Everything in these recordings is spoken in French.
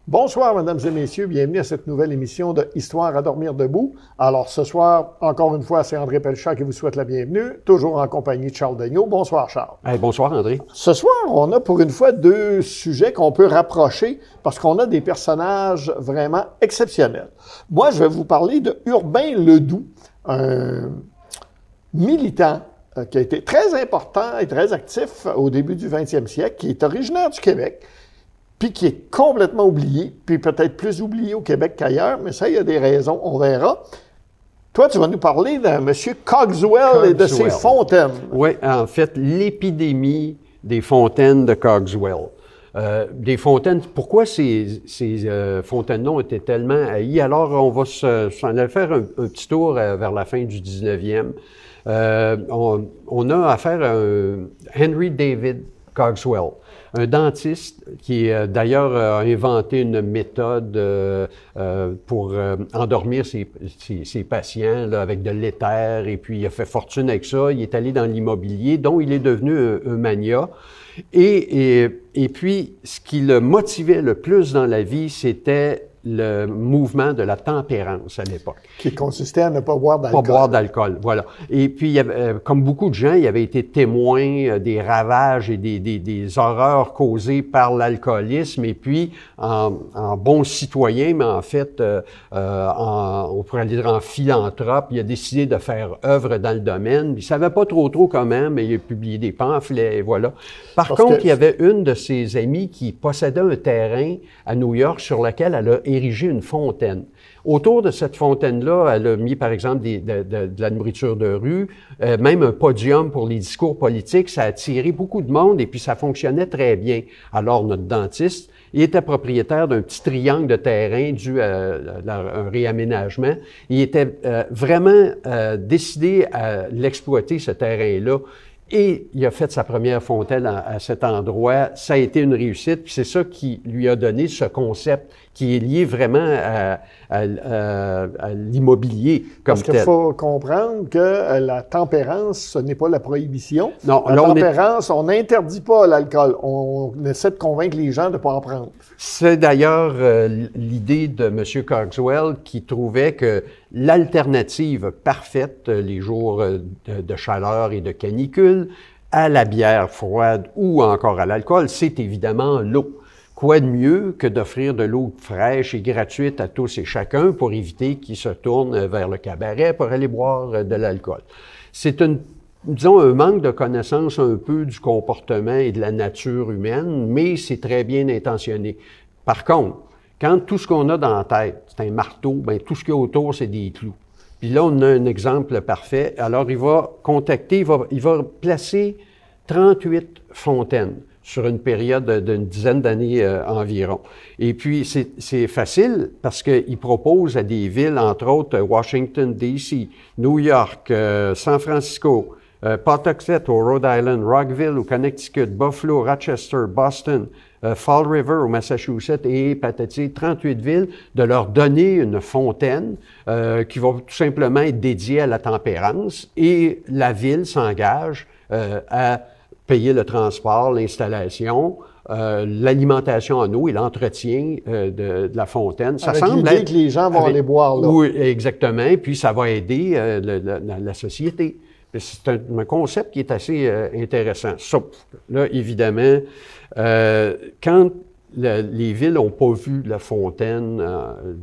Bonsoir, mesdames et messieurs. Bienvenue à cette nouvelle émission de Histoire à dormir debout. Alors, ce soir, encore une fois, c'est André Pelchat qui vous souhaite la bienvenue, toujours en compagnie de Charles Degnaud. Bonsoir, Charles. Hey, bonsour, André. Ce soir, on a pour une fois deux sujets qu'on peut rapprocher parce qu'on a des personnages vraiment exceptionnels. Moi, je vais vous parler de Urbain Ledoux, un militant qui a été très important et très actif au début du 20e siècle, qui est originaire du Québec, puis qui est complètement oublié, puis peut-être plus oublié au Québec qu'ailleurs, mais ça, il y a des raisons, on verra. Toi, tu vas nous parler d'un monsieur Cogswell et de ses fontaines. Oui, en fait, l'épidémie des fontaines de Cogswell. Des fontaines, pourquoi ces fontaines-là ont été tellement haïes? Alors, on va s'en aller faire un petit tour vers la fin du 19e. On a affaire à Henry David Cogswell, un dentiste qui, d'ailleurs, a inventé une méthode pour endormir ses patients là, avec de l'éther, et puis il a fait fortune avec ça. Il est allé dans l'immobilier, dont il est devenu un mania. Et puis, ce qui le motivait le plus dans la vie, c'était le mouvement de la tempérance à l'époque. Qui consistait à ne pas boire d'alcool. Pas boire d'alcool, voilà. Et puis, il y avait, comme beaucoup de gens, il avait été témoin des ravages et des horreurs causées par l'alcoolisme. Et puis, en bon citoyen, mais en fait, on pourrait dire en philanthrope, il a décidé de faire œuvre dans le domaine. Il savait pas trop comment, mais il a publié des pamphlets, et voilà. Par contre, il y avait une de ses amies qui possédait un terrain à New York sur lequel elle a érigé une fontaine. Autour de cette fontaine-là, elle a mis, par exemple, de la nourriture de rue, même un podium pour les discours politiques. Ça a attiré beaucoup de monde et puis ça fonctionnait très bien. Alors, notre dentiste, il était propriétaire d'un petit triangle de terrain dû à un réaménagement. Il était vraiment décidé à l'exploiter, ce terrain-là. Et il a fait sa première fontaine à cet endroit. Ça a été une réussite, puis c'est ça qui lui a donné ce concept qui est lié vraiment à l'immobilier comme tel. Parce qu'il faut comprendre que la tempérance, ce n'est pas la prohibition. Non, la tempérance, on n'interdit pas l'alcool. On essaie de convaincre les gens de ne pas en prendre. C'est d'ailleurs l'idée de M. Cogswell qui trouvait que l'alternative parfaite les jours de chaleur et de canicule à la bière froide ou encore à l'alcool, c'est évidemment l'eau. Quoi de mieux que d'offrir de l'eau fraîche et gratuite à tous et chacun pour éviter qu'ils se tournent vers le cabaret pour aller boire de l'alcool. C'est disons, un manque de connaissance un peu du comportement et de la nature humaine, mais c'est très bien intentionné. Par contre, quand tout ce qu'on a dans la tête, c'est un marteau, bien, tout ce qu'il y a autour, c'est des clous. Puis là, on a un exemple parfait. Alors, il va contacter, il va placer 38 fontaines sur une période d'une dizaine d'années environ. Et puis, c'est facile parce qu'il propose à des villes, entre autres Washington, D.C., New York, San Francisco, Pawtuxet au Rhode Island, Rockville au Connecticut, Buffalo, Rochester, Boston, Fall River au Massachusetts et patati, 38 villes, de leur donner une fontaine qui va tout simplement être dédiée à la tempérance et la ville s'engage à payer le transport, l'installation, l'alimentation en eau et l'entretien de la fontaine. Ça semble l'idée que les gens vont aller boire là. Oui, exactement. Et puis, ça va aider la société. C'est un concept qui est assez intéressant. Sauf, là, évidemment, quand les villes n'ont pas vu la fontaine,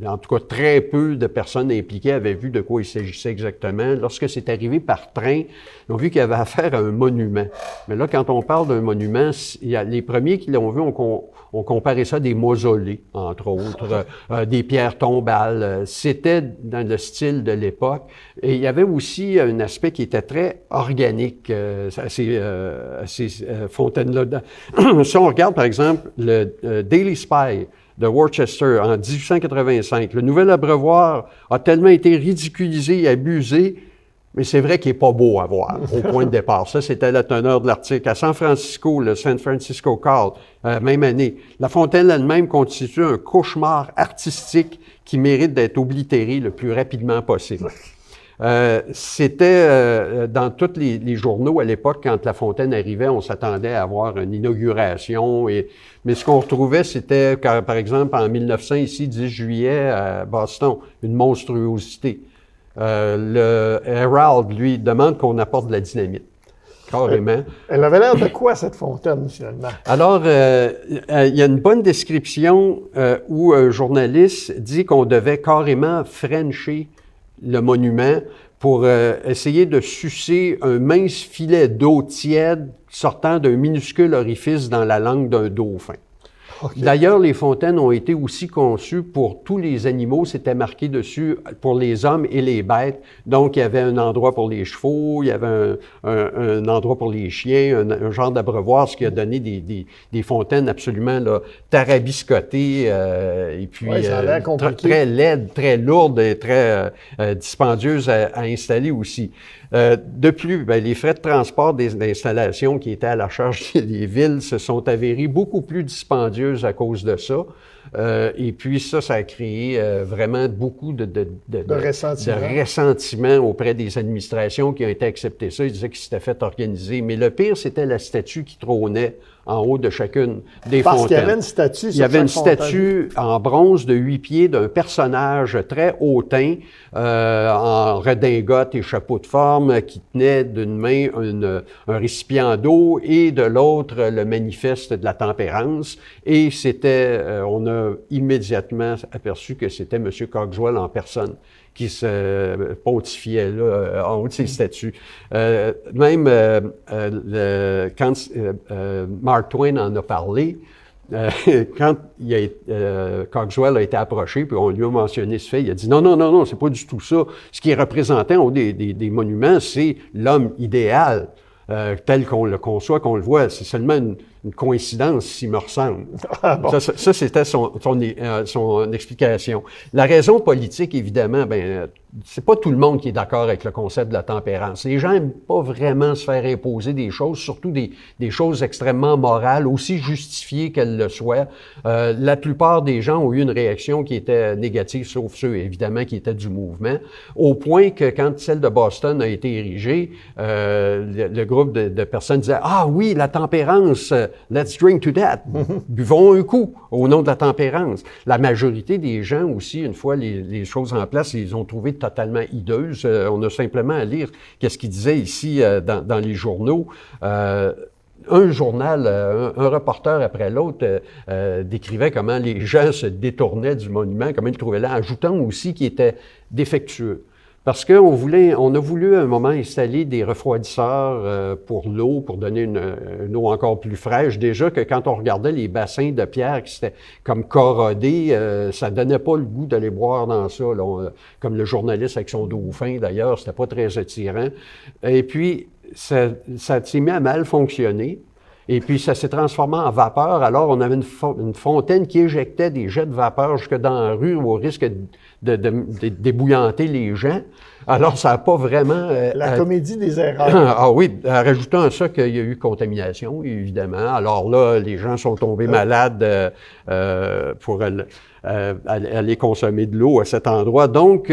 en tout cas très peu de personnes impliquées avaient vu de quoi il s'agissait exactement. Lorsque c'est arrivé par train, ils ont vu qu'il y avait affaire à un monument. Mais là, quand on parle d'un monument, les premiers qui l'ont vu ont comparé ça à des mausolées, entre autres, des pierres tombales. C'était dans le style de l'époque. Et il y avait aussi un aspect qui était très organique à ces fontaines-là. Si on regarde, par exemple, le Daily Spy de Worcester en 1885, le nouvel abreuvoir a tellement été ridiculisé et abusé, mais c'est vrai qu'il n'est pas beau à voir au point de départ. Ça, c'était la teneur de l'article. À San Francisco, le San Francisco Call, même année, la fontaine elle-même constitue un cauchemar artistique qui mérite d'être oblitéré le plus rapidement possible. C'était dans tous les journaux à l'époque, quand La Fontaine arrivait, on s'attendait à avoir une inauguration. Mais ce qu'on retrouvait, c'était, par exemple, en 1900, ici, 10 juillet, à Boston, une monstruosité. Le Herald, lui, demande qu'on apporte de la dynamite. Carrément. Elle avait l'air de quoi, cette fontaine, finalement? Alors, il y a une bonne description où un journaliste dit qu'on devait carrément frencher le monument pour essayer de sucer un mince filet d'eau tiède sortant d'un minuscule orifice dans la langue d'un dauphin. Okay. D'ailleurs, les fontaines ont été aussi conçues pour tous les animaux. C'était marqué dessus pour les hommes et les bêtes. Donc, il y avait un endroit pour les chevaux, il y avait un endroit pour les chiens, un genre d'abreuvoir, ce qui a donné des fontaines absolument là, tarabiscotées et puis très laides, très lourdes et très dispendieuses à installer aussi. De plus, les frais de transport d'installation qui étaient à la charge des villes se sont avérés beaucoup plus dispendieux à cause de ça. Et puis ça a créé vraiment beaucoup de ressentiment auprès des administrations qui ont été acceptées ça. Ils disaient qu'ils s'étaient fait organiser. Mais le pire, c'était la statue qui trônait en haut de chacune des fontaines. Parce qu'il y avait une statue Il y avait une statue en bronze de 8 pieds d'un personnage très hautain, en redingote et chapeau de forme, qui tenait d'une main un récipient d'eau et de l'autre le manifeste de la tempérance. Et c'était, on a immédiatement aperçu que c'était M. Cogswell en personne qui se pontifiait là, en haut de ses statues. Même quand Mark Twain en a parlé, quand Cogswell a été approché, puis on lui a mentionné ce fait, il a dit non, c'est pas du tout ça. Ce qui est représenté en haut des monuments, c'est l'homme idéal. Tel qu'on le conçoit, qu'on le voit, c'est seulement une coïncidence s'il me ressemble. Ah bon. Ça c'était son explication. La raison politique, évidemment, c'est pas tout le monde qui est d'accord avec le concept de la tempérance. Les gens n'aiment pas vraiment se faire imposer des choses, surtout des choses extrêmement morales, aussi justifiées qu'elles le soient. La plupart des gens ont eu une réaction qui était négative, sauf ceux, évidemment, qui étaient du mouvement, au point que quand celle de Boston a été érigée, le groupe de personnes disait « Ah oui, la tempérance, let's drink to that. Buvons un coup au nom de la tempérance. » La majorité des gens aussi, une fois les choses en place, ils ont trouvé totalement hideuses. On a simplement à lire qu'est-ce qu'ils disaient ici dans les journaux. Un journal, un reporter après l'autre décrivait comment les gens se détournaient du monument, comment ils le trouvaient là, ajoutant aussi qu'il était défectueux. Parce qu'on a voulu à un moment installer des refroidisseurs pour l'eau, pour donner une eau encore plus fraîche. Déjà que quand on regardait les bassins de pierre qui s'étaient comme corrodés, ça donnait pas le goût d'aller boire dans ça. Là. Comme le journaliste avec son dauphin d'ailleurs, c'était pas très attirant. Et puis, ça s'est mis à mal fonctionner. Et puis, ça s'est transformé en vapeur. Alors, on avait une fontaine qui éjectait des jets de vapeur jusque dans la rue au risque de débouillanter les gens. Alors, ça n'a pas vraiment... la comédie des erreurs. Ah oui, rajoutant à ça qu'il y a eu contamination, évidemment. Alors là, les gens sont tombés malades pour aller consommer de l'eau à cet endroit. Donc,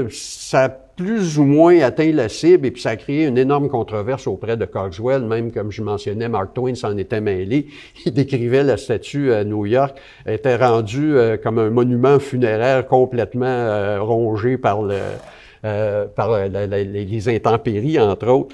ça a plus ou moins atteint la cible et puis ça a créé une énorme controverse auprès de Cogswell. Même, comme je mentionnais, Mark Twain s'en était mêlé. Il décrivait la statue à New York, elle était rendue comme un monument funéraire complètement rongé par les intempéries, entre autres.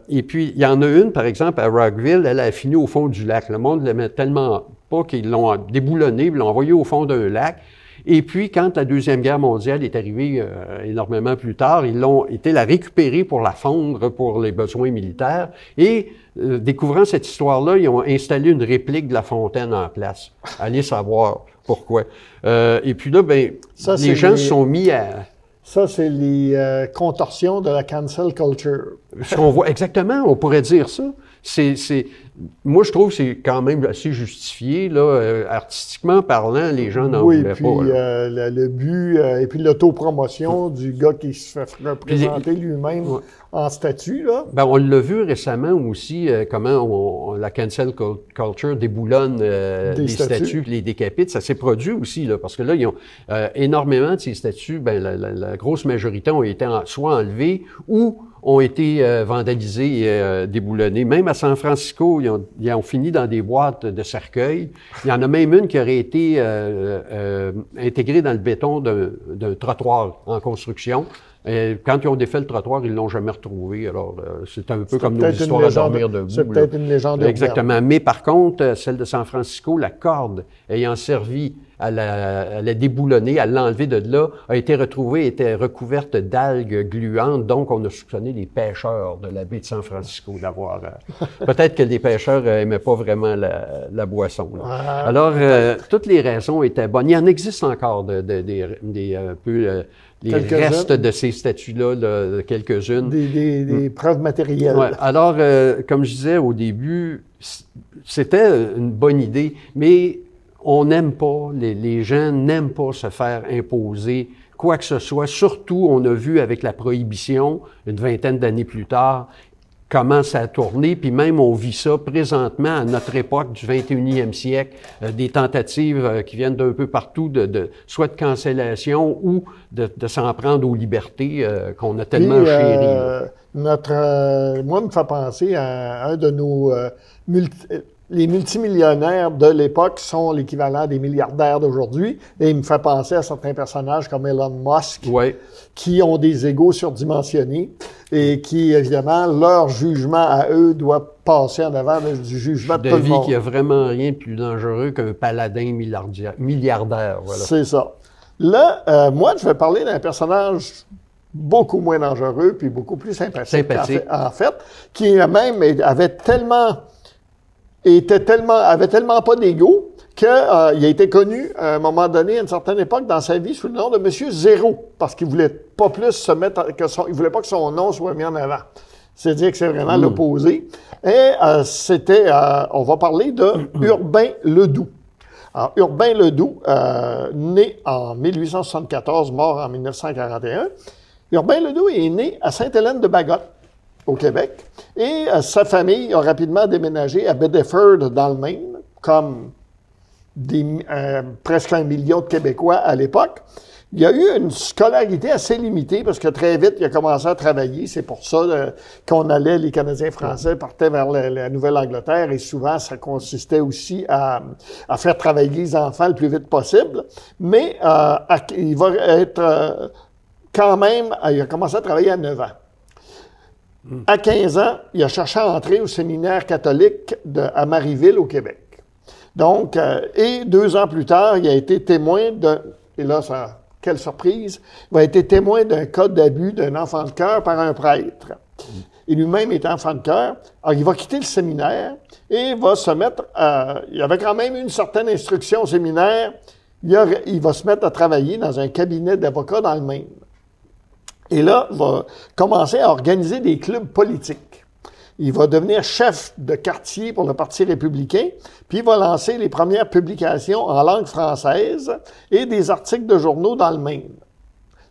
Et puis, il y en a une, par exemple, à Rockville, elle a fini au fond du lac. Le monde ne l'aimait tellement pas qu'ils l'ont déboulonnée, ils l'ont envoyée au fond d'un lac. Et puis, quand la Deuxième Guerre mondiale est arrivée énormément plus tard, ils l'ont été la récupérer pour la fondre pour les besoins militaires. Et découvrant cette histoire-là, ils ont installé une réplique de la fontaine en place. Allez savoir pourquoi. Et puis là, les gens se sont mis à... Ça, c'est les contorsions de la cancel culture. Ce qu'on voit, exactement, on pourrait dire ça. Moi, je trouve que c'est quand même assez justifié, là, artistiquement parlant, les gens n'en voulaient puis, pas. Là. Le but, et puis l'autopromotion du gars qui se fait représenter lui-même en statue, là. Ben, on l'a vu récemment aussi, comment la cancel culture déboulonne des statues, les décapite. Ça s'est produit aussi, là, parce que là, ils ont énormément de ces statues, ben, la grosse majorité ont été soit enlevées ou ont été vandalisés et déboulonnés. Même à San Francisco, ils ont fini dans des boîtes de cercueils. Il y en a même une qui aurait été intégrée dans le béton d'un trottoir en construction. Et quand ils ont défait le trottoir, ils l'ont jamais retrouvé. Alors, c'est un peu comme nos histoires à dormir debout. C'est peut-être une légende urbaine. Exactement. Mais par contre, celle de San Francisco, la corde ayant servi à la déboulonner, à l'enlever de là, a été retrouvée, était recouverte d'algues gluantes. Donc, on a soupçonné les pêcheurs de la baie de San Francisco d'avoir... peut-être que les pêcheurs aimaient pas vraiment la boisson. Là. Alors, toutes les raisons étaient bonnes. Il y en existe encore des un peu... les restes de ces statues-là, là, quelques-unes. Des preuves matérielles. Ouais. Alors, comme je disais au début, c'était une bonne idée, mais on n'aime pas, les gens n'aiment pas se faire imposer quoi que ce soit. Surtout, on a vu avec la prohibition, une vingtaine d'années plus tard, comment ça a tourné, puis même on vit ça présentement à notre époque du 21e siècle, des tentatives qui viennent d'un peu partout, soit de cancellation ou de s'en prendre aux libertés qu'on a tellement chéries. Moi, me fait penser à un de nos... les multimillionnaires de l'époque sont l'équivalent des milliardaires d'aujourd'hui. Et il me fait penser à certains personnages comme Elon Musk, qui ont des égos surdimensionnés et qui, évidemment, leur jugement à eux doit passer en avant du jugement de tout le monde. Qu'il n'y a vraiment rien de plus dangereux qu'un paladin milliardaire. Voilà. C'est ça. Là, moi, je vais parler d'un personnage beaucoup moins dangereux puis beaucoup plus sympathique. En fait, qui même avait tellement pas d'ego qu'il a été connu à un moment donné, à une certaine époque dans sa vie, sous le nom de Monsieur Zéro, parce qu'il voulait pas plus se mettre, il voulait pas que son nom soit mis en avant. C'est-à-dire que c'est vraiment l'opposé. Et on va parler de Urbain Ledoux. Alors, Urbain Ledoux, né en 1874, mort en 1941. Urbain Ledoux est né à Sainte-Hélène-de-Bagotte, au Québec, et sa famille a rapidement déménagé à Bedford, dans le Maine, comme presque 1 million de Québécois à l'époque. Il a eu une scolarité assez limitée parce que très vite, il a commencé à travailler. C'est pour ça les Canadiens français partaient vers la Nouvelle-Angleterre et souvent, ça consistait aussi à faire travailler les enfants le plus vite possible. Mais il va être quand même, il a commencé à travailler à 9 ans. À 15 ans, il a cherché à entrer au séminaire catholique à Marieville, au Québec. Donc, et 2 ans plus tard, il a été témoin et là, quelle surprise, il a été témoin d'un cas d'abus d'un enfant de cœur par un prêtre. Et lui-même est enfant de cœur. Alors, il va quitter le séminaire et va se mettre il avait quand même une certaine instruction au séminaire. Il va se mettre à travailler dans un cabinet d'avocats dans le Maine. Et là, il va commencer à organiser des clubs politiques. Il va devenir chef de quartier pour le Parti républicain, puis il va lancer les premières publications en langue française et des articles de journaux dans le Maine.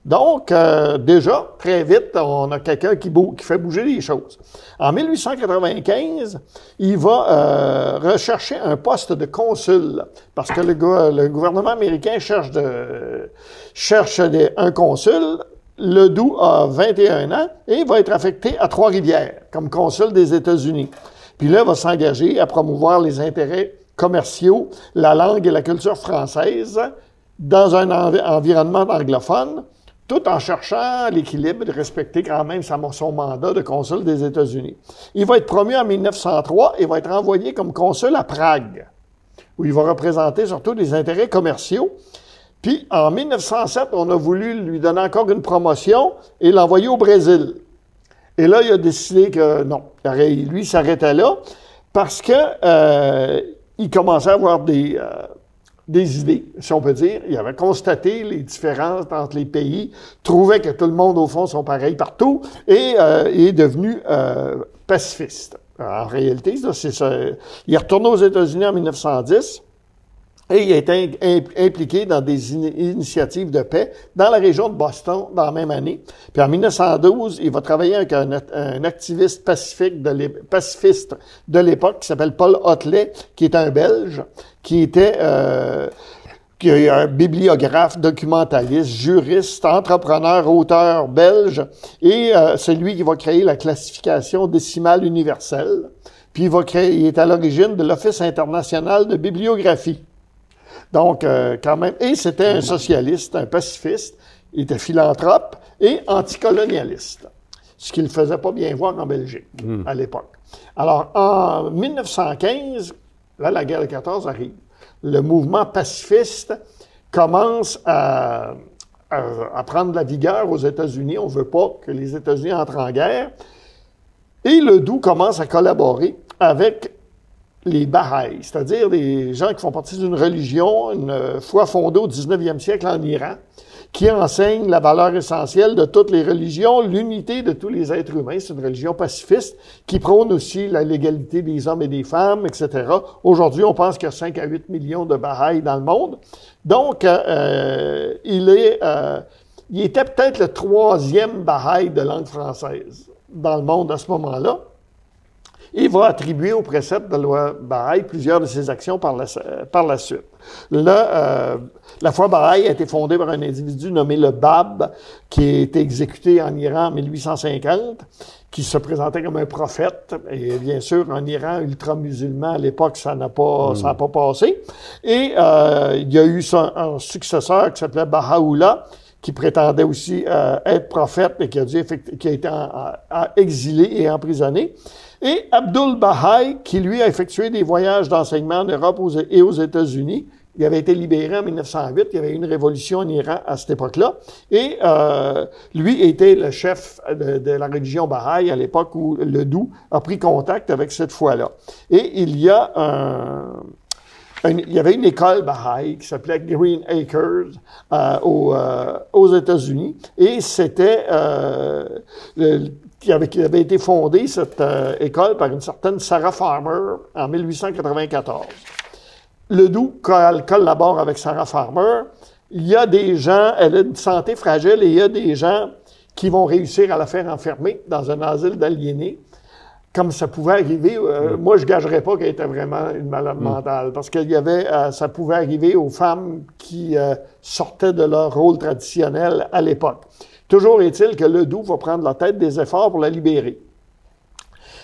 Donc, déjà, très vite, on a quelqu'un qui fait bouger les choses. En 1895, il va rechercher un poste de consul, parce que le gouvernement américain cherche un consul. Ledoux a 21 ans et il va être affecté à Trois-Rivières comme consul des États-Unis. Puis là, il va s'engager à promouvoir les intérêts commerciaux, la langue et la culture française dans un environnement anglophone, tout en cherchant l'équilibre de respecter quand même son mandat de consul des États-Unis. Il va être promu en 1903 et va être envoyé comme consul à Prague, où il va représenter surtout les intérêts commerciaux. Puis, en 1907, on a voulu lui donner encore une promotion et l'envoyer au Brésil. Et là, il a décidé que non, lui, il s'arrêtait là parce que il commençait à avoir des idées, si on peut dire. Il avait constaté les différences entre les pays, trouvait que tout le monde, au fond, sont pareils partout et est devenu pacifiste. En réalité, là, c'est ça. Il est retourné aux États-Unis en 1910 et il a été impliqué dans des initiatives de paix dans la région de Boston dans la même année. Puis en 1912, il va travailler avec un activiste pacifiste de l'époque qui s'appelle Paul Hotelet, qui est un Belge, qui était qui est un bibliographe, documentaliste, juriste, entrepreneur, auteur belge, et c'est lui qui va créer la classification décimale universelle. Puis il est à l'origine de l'Office international de bibliographie. Donc, quand même, et c'était un socialiste, un pacifiste, il était philanthrope et anticolonialiste, ce qu'il ne faisait pas bien voir en Belgique à l'époque. Alors, en 1915, là, la guerre de 14 arrive. Le mouvement pacifiste commence à prendre de la vigueur aux États-Unis. On ne veut pas que les États-Unis entrent en guerre. Et Ledoux commence à collaborer avec les Bahaïs, c'est-à-dire des gens qui font partie d'une religion, une foi fondée au 19e siècle en Iran, qui enseigne la valeur essentielle de toutes les religions, l'unité de tous les êtres humains. C'est une religion pacifiste qui prône aussi la légalité des hommes et des femmes, etc. Aujourd'hui, on pense qu'il y a 5 à 8 millions de Bahaïs dans le monde. Donc, il était peut-être le 3e Bahaï de langue française dans le monde à ce moment-là. Il va attribuer aux préceptes de la loi Bahaï plusieurs de ses actions par la suite. Là, la foi Bahaï a été fondée par un individu nommé le Bab, qui a été exécuté en Iran en 1850, qui se présentait comme un prophète. Et bien sûr, en Iran ultra-musulman, à l'époque, ça n'a pas passé. Et il y a eu un successeur qui s'appelait Baha'u'llah, qui prétendait aussi être prophète, mais qui a été exilé et emprisonné. Et Abdul Bahaï, qui lui a effectué des voyages d'enseignement en Europe et aux États-Unis. Il avait été libéré en 1908. Il y avait eu une révolution en Iran à cette époque-là. Et lui était le chef de la religion Bahaï à l'époque où Ledoux a pris contact avec cette foi-là. Et il y avait une école Bahaï qui s'appelait Green Acres aux États-Unis. Et c'était qui avait été fondée, cette école, par une certaine Sarah Farmer en 1894. Ledoux collabore avec Sarah Farmer. Il y a des gens, elle a une santé fragile et il y a des gens qui vont réussir à la faire enfermer dans un asile d'aliénés. Comme ça pouvait arriver, moi je gagerais pas qu'elle était vraiment une malade mentale, parce qu'il y avait, ça pouvait arriver aux femmes qui sortaient de leur rôle traditionnel à l'époque. Toujours est-il que Ledoux va prendre la tête des efforts pour la libérer.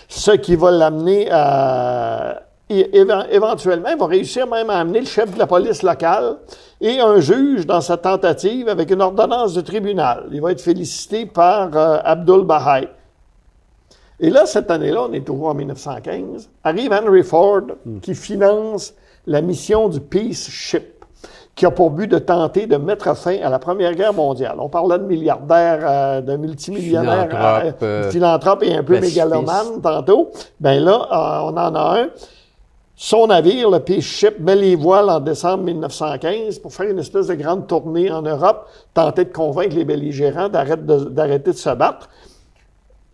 Ce qui va l'amener à... Éventuellement, il va réussir même à amener le chef de la police locale et un juge dans sa tentative avec une ordonnance de tribunal. Il va être félicité par Abdul Bahaï. Et là, cette année-là, on est toujours en 1915, arrive Henry Ford qui finance la mission du Peace Ship, qui a pour but de tenter de mettre fin à la Première Guerre mondiale. On parlait de milliardaires, de multimillionnaires, philanthropes et un peu mégalomanes tantôt. Ben là, on en a un. Son navire, le Peace Ship, met les voiles en décembre 1915 pour faire une espèce de grande tournée en Europe, tenter de convaincre les belligérants d'arrêter de se battre.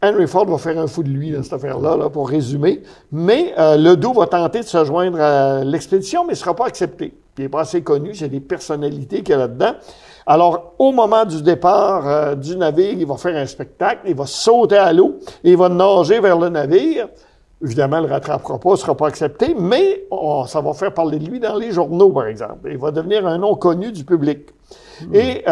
Henry Ford va faire un fou de lui, dans cette affaire-là, là, pour résumer. Mais Ledoux va tenter de se joindre à l'expédition, mais il ne sera pas accepté. Il n'est pas assez connu, c'est des personnalités qu'il y a là-dedans. Alors, au moment du départ du navire, il va faire un spectacle, il va sauter à l'eau, et il va nager vers le navire. Évidemment, il ne le rattrapera pas, il ne sera pas accepté, mais ça va faire parler de lui dans les journaux, par exemple. Il va devenir un nom connu du public. Et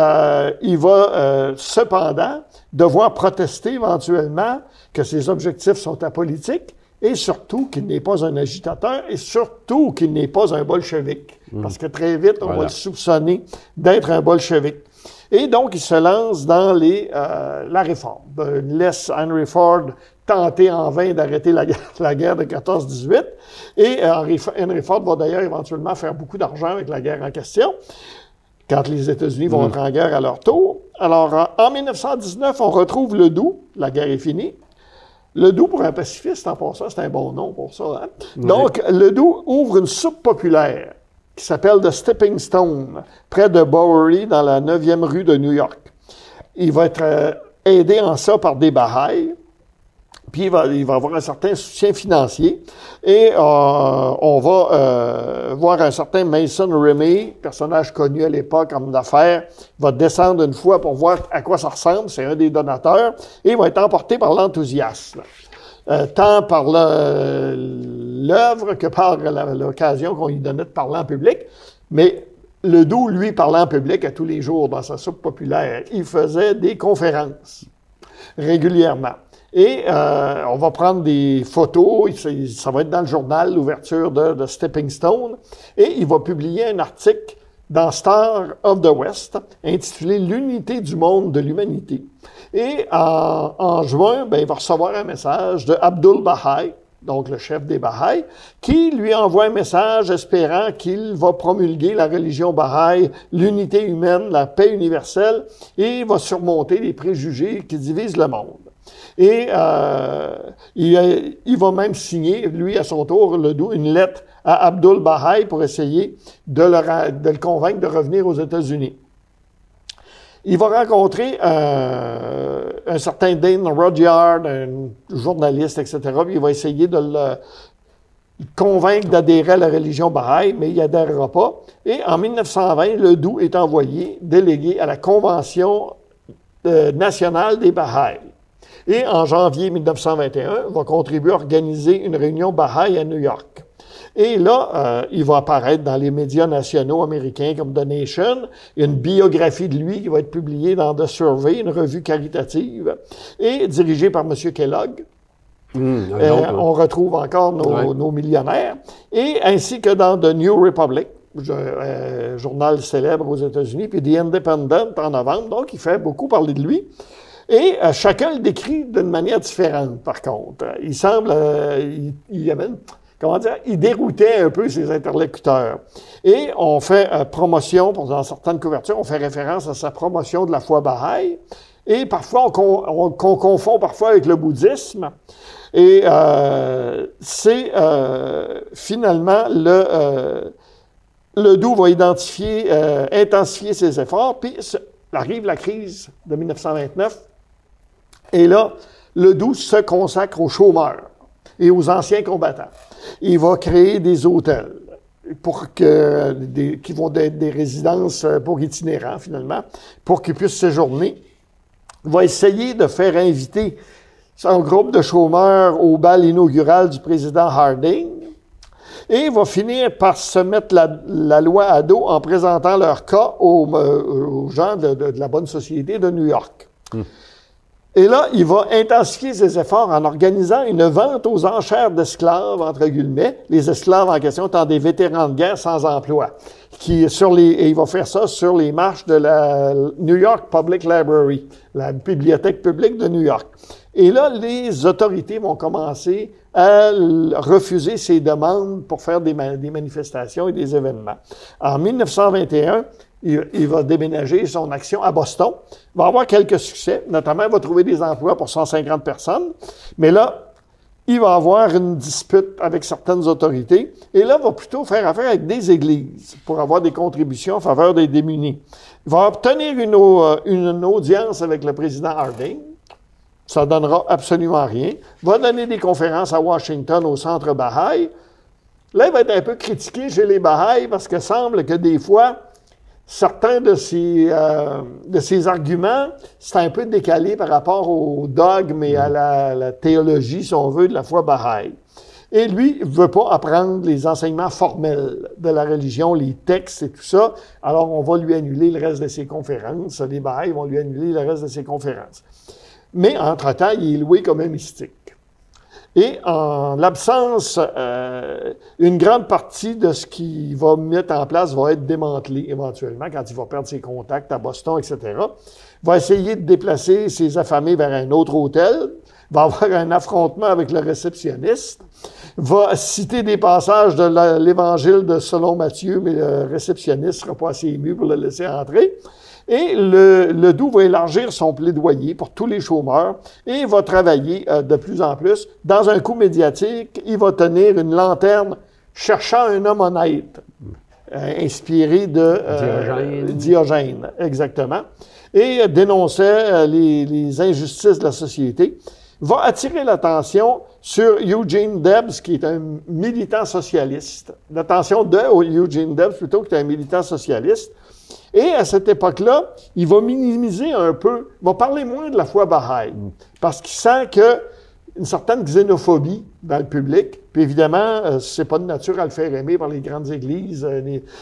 il va cependant devoir protester éventuellement que ses objectifs sont apolitiques et surtout qu'il n'est pas un agitateur et surtout qu'il n'est pas un bolchevique. Parce que très vite, on va le soupçonner d'être un bolchevique. Et donc, il se lance dans la réforme. Il laisse Henry Ford tenter en vain d'arrêter la guerre de 14-18. Et Henry Ford va d'ailleurs éventuellement faire beaucoup d'argent avec la guerre en question, quand les États-Unis vont entrer en guerre à leur tour. Alors, en 1919, on retrouve Ledoux. La guerre est finie. Ledoux, pour un pacifiste, en passant, c'est un bon nom pour ça. Hein? Oui. Donc, Ledoux ouvre une soupe populaire qui s'appelle The Stepping Stone, près de Bowery, dans la 9e rue de New York. Il va être aidé en ça par des Bahaïs. Puis il va avoir un certain soutien financier. Et on va voir un certain Mason Remy, personnage connu à l'époque comme d'affaires, va descendre une fois pour voir à quoi ça ressemble. C'est un des donateurs. Et il va être emporté par l'enthousiasme. Tant par l'œuvre que par l'occasion qu'on lui donnait de parler en public. Mais Ledoux, lui, parlait en public à tous les jours dans sa soupe populaire. Il faisait des conférences régulièrement. Et on va prendre des photos, ça va être dans le journal, l'ouverture de Stepping Stone, et il va publier un article dans Star of the West intitulé « L'unité du monde de l'humanité ». Et en juin, il va recevoir un message de Abdul Baha'i, donc le chef des Baha'i, qui lui envoie un message espérant qu'il va promulguer la religion Baha'i, l'unité humaine, la paix universelle, et il va surmonter les préjugés qui divisent le monde. Et il va même signer, lui, à son tour, Ledoux, une lettre à Abdul Baha'i pour essayer de le convaincre de revenir aux États-Unis. Il va rencontrer un certain Dane Rudyard, un journaliste, etc., puis il va essayer de le convaincre d'adhérer à la religion Baha'i, mais il n'adhérera pas. Et en 1920, Ledoux est envoyé délégué à la Convention nationale des Baha'i. Et en janvier 1921, il va contribuer à organiser une réunion Baha'i à New York. Et là, il va apparaître dans les médias nationaux américains comme The Nation, une biographie de lui qui va être publiée dans The Survey, une revue caritative, et dirigée par M. Kellogg. On retrouve encore nos millionnaires. Et ainsi que dans The New Republic, journal célèbre aux États-Unis, puis The Independent en novembre. Donc, il fait beaucoup parler de lui. Et chacun le décrit d'une manière différente, par contre. Il semble, il déroutait un peu ses interlocuteurs. Et on fait promotion, dans certaines couvertures, on fait référence à sa promotion de la foi Baha'i. Et parfois, on confond parfois avec le bouddhisme. Et c'est finalement Ledoux va intensifier ses efforts, puis arrive la crise de 1929. Et là, Ledoux se consacre aux chômeurs et aux anciens combattants. Il va créer des hôtels qui vont être des résidences pour itinérants, finalement, pour qu'ils puissent séjourner. Il va essayer de faire inviter son groupe de chômeurs au bal inaugural du président Harding. Et il va finir par se mettre la loi à dos en présentant leur cas aux gens de la bonne société de New York. Et là, il va intensifier ses efforts en organisant une vente aux enchères d'esclaves, entre guillemets, les esclaves en question étant des vétérans de guerre sans emploi. Et il va faire ça sur les marches de la New York Public Library, la bibliothèque publique de New York. Et là, les autorités vont commencer à refuser ces demandes pour faire des manifestations et des événements. En 1921, il va déménager son action à Boston. Il va avoir quelques succès, notamment il va trouver des emplois pour 150 personnes. Mais là, il va avoir une dispute avec certaines autorités. Et là, il va plutôt faire affaire avec des églises pour avoir des contributions en faveur des démunis. Il va obtenir une audience avec le président Harding. Ça ne donnera absolument rien. Il va donner des conférences à Washington au Centre Baha'i. Là, il va être un peu critiqué chez les Baha'i parce que semble que des fois, certains de ses arguments, c'est un peu décalé par rapport au dogme et à la théologie, si on veut, de la foi Baha'i. Et lui, il ne veut pas apprendre les enseignements formels de la religion, les textes et tout ça. Alors, on va lui annuler le reste de ses conférences. Les Baha'i vont lui annuler le reste de ses conférences. Mais, entre-temps, il est loué comme un mystique. Et en l'absence, une grande partie de ce qu'il va mettre en place va être démantelé éventuellement quand il va perdre ses contacts à Boston, etc. Il va essayer de déplacer ses affamés vers un autre hôtel, va avoir un affrontement avec le réceptionniste, va citer des passages de l'Évangile selon Matthieu, mais le réceptionniste ne sera pas assez ému pour le laisser entrer. Et Ledoux va élargir son plaidoyer pour tous les chômeurs et va travailler de plus en plus. Dans un coup médiatique, il va tenir une lanterne cherchant un homme honnête, inspiré de Diogène, exactement, et dénonçait les injustices de la société. va attirer l'attention sur Eugene Debs, qui est un militant socialiste. L'attention de Eugene Debs, plutôt, qui est un militant socialiste. Et à cette époque-là, il va minimiser un peu, il va parler moins de la foi bahaï, parce qu'il sent que une certaine xénophobie dans le public. Puis évidemment, c'est pas de nature à le faire aimer par les grandes églises,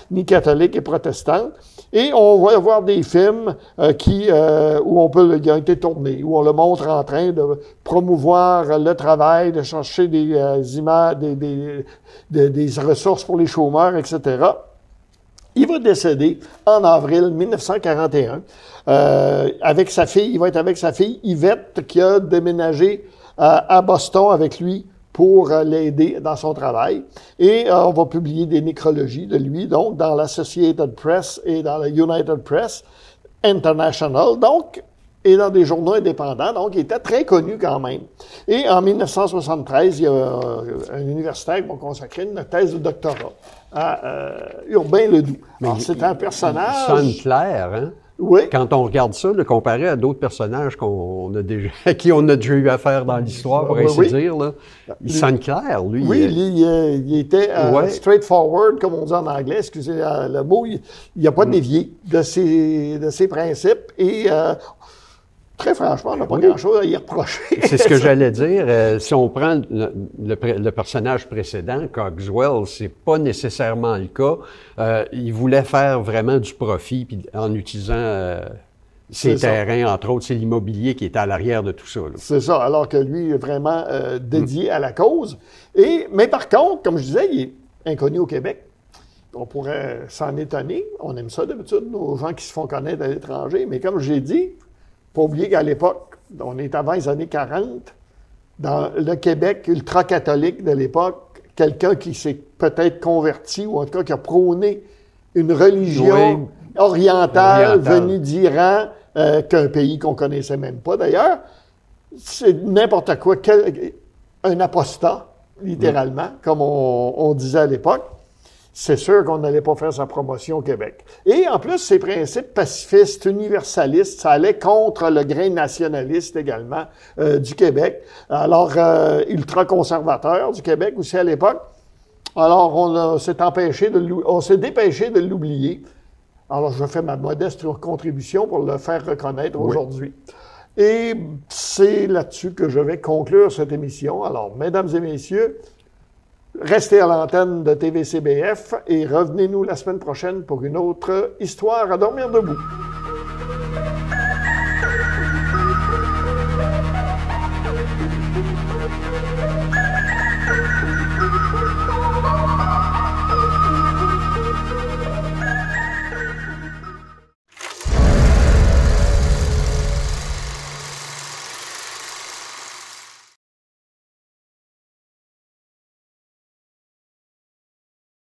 ni catholiques et protestantes. Et on va avoir des films qui ont été tournés, où on le montre en train de promouvoir le travail, de chercher des images, des ressources pour les chômeurs, etc. Il va décéder en avril 1941 avec sa fille. Il va être avec sa fille Yvette, qui a déménagé à Boston avec lui pour l'aider dans son travail. Et on va publier des nécrologies de lui, donc dans l'Associated Press et dans la United Press International, donc, et dans des journaux indépendants. Donc, il était très connu quand même. Et en 1973, il y a un universitaire qui va consacrer une thèse de doctorat à Urbain Ledoux. Alors, c'est un personnage... Il sonne clair, hein? Oui. Quand on regarde ça, comparé à d'autres personnages à qui on a déjà eu affaire dans l'histoire, pour ainsi dire, là, il sonne clair, lui. Oui, il était straightforward, comme on dit en anglais, excusez le mot. Il n'a pas dévié de ses principes et très franchement, on n'a pas grand-chose à y reprocher. C'est ce que j'allais dire. Si on prend le personnage précédent, Cogswell, c'est pas nécessairement le cas. Il voulait faire vraiment du profit puis en utilisant ses terrains, entre autres, c'est l'immobilier qui était à l'arrière de tout ça. C'est ça, alors que lui est vraiment dédié à la cause. Mais par contre, comme je disais, il est inconnu au Québec. On pourrait s'en étonner. On aime ça d'habitude, nos gens qui se font connaître à l'étranger. Mais comme j'ai dit, faut pas oublier qu'à l'époque, on est avant les années 40, dans le Québec ultra-catholique de l'époque, quelqu'un qui s'est peut-être converti, ou en tout cas qui a prôné une religion orientale venue d'Iran, qu'un pays qu'on connaissait même pas d'ailleurs, c'est n'importe quoi, un apostat, littéralement, comme on disait à l'époque. C'est sûr qu'on n'allait pas faire sa promotion au Québec. Et en plus, ses principes pacifistes, universalistes, ça allait contre le grain nationaliste également du Québec. Alors, ultra-conservateur du Québec aussi à l'époque. Alors, on s'est dépêché de l'oublier. Alors, je fais ma modeste contribution pour le faire reconnaître aujourd'hui. Et c'est là-dessus que je vais conclure cette émission. Alors, mesdames et messieurs, restez à l'antenne de TVCBF et revenez-nous la semaine prochaine pour une autre histoire à dormir debout.